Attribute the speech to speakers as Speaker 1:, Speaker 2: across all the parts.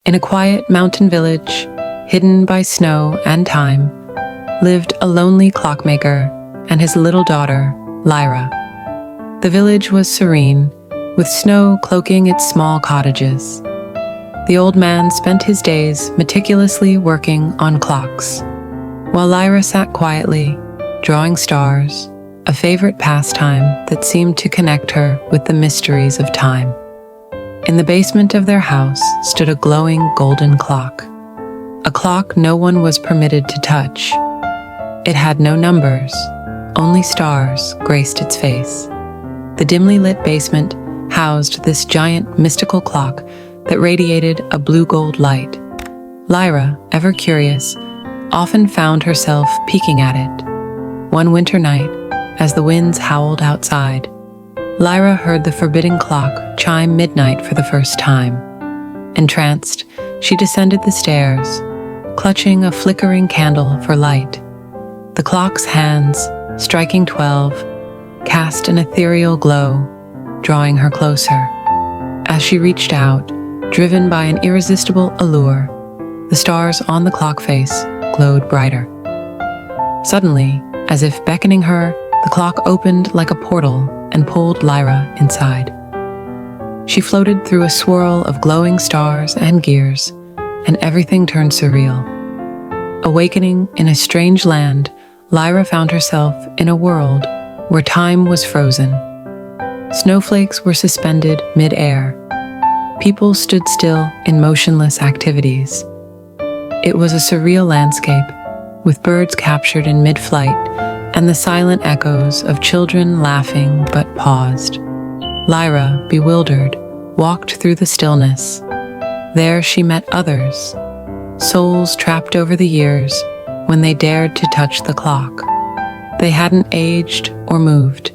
Speaker 1: In a quiet mountain village, hidden by snow and time, lived a lonely clockmaker and his little daughter, Lyra. The village was serene, with snow cloaking its small cottages. The old man spent his days meticulously working on clocks, while Lyra sat quietly, drawing stars, a favorite pastime that seemed to connect her with the mysteries of time. In the basement of their house stood a glowing golden clock, a clock no one was permitted to touch. It had no numbers, only stars graced its face. The dimly lit basement housed this giant mystical clock that radiated a blue-gold light. Lyra, ever curious, often found herself peeking at it. One winter night, as the winds howled outside, Lyra heard the forbidding clock chime midnight for the first time. Entranced, she descended the stairs, clutching a flickering candle for light. The clock's hands, striking 12, cast an ethereal glow, drawing her closer. As she reached out, driven by an irresistible allure, the stars on the clock face glowed brighter. Suddenly, as if beckoning her, the clock opened like a portal and pulled Lyra inside. She floated through a swirl of glowing stars and gears, and everything turned surreal. Awakening in a strange land, Lyra found herself in a world where time was frozen. Snowflakes were suspended mid-air. People stood still in motionless activities. It was a surreal landscape, with birds captured in mid-flight and the silent echoes of children laughing but paused. Lyra, bewildered, walked through the stillness. There she met others, souls trapped over the years when they dared to touch the clock. They hadn't aged or moved.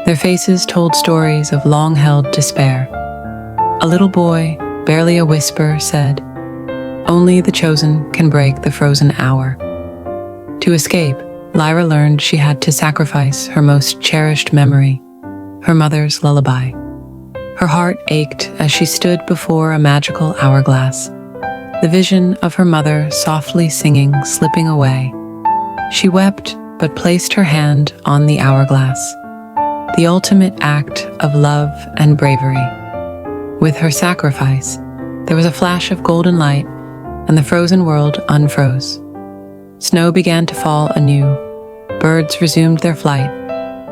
Speaker 1: Their faces told stories of long-held despair. A little boy, barely a whisper, said, "Only the chosen can break the frozen hour." To escape, Lyra learned she had to sacrifice her most cherished memory, her mother's lullaby. Her heart ached as she stood before a magical hourglass, the vision of her mother softly singing slipping away. She wept but placed her hand on the hourglass, the ultimate act of love and bravery. With her sacrifice, there was a flash of golden light, and the frozen world unfroze. Snow began to fall anew, birds resumed their flight,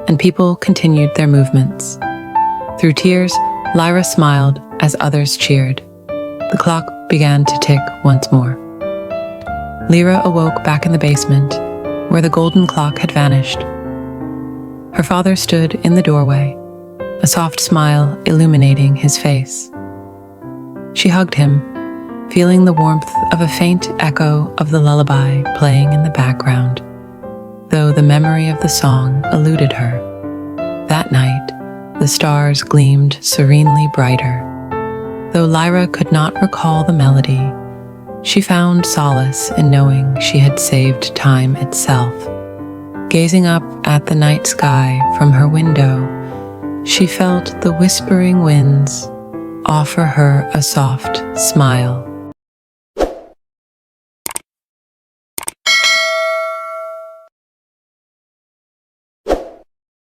Speaker 1: and people continued their movements. Through tears, Lyra smiled as others cheered. The clock began to tick once more. Lyra awoke back in the basement, where the golden clock had vanished. Her father stood in the doorway, a soft smile illuminating his face. She hugged him, feeling the warmth of a faint echo of the lullaby playing in the background, though the memory of the song eluded her. That night, the stars gleamed serenely brighter. Though Lyra could not recall the melody, she found solace in knowing she had saved time itself. Gazing up at the night sky from her window, she felt the whispering winds offer her a soft smile.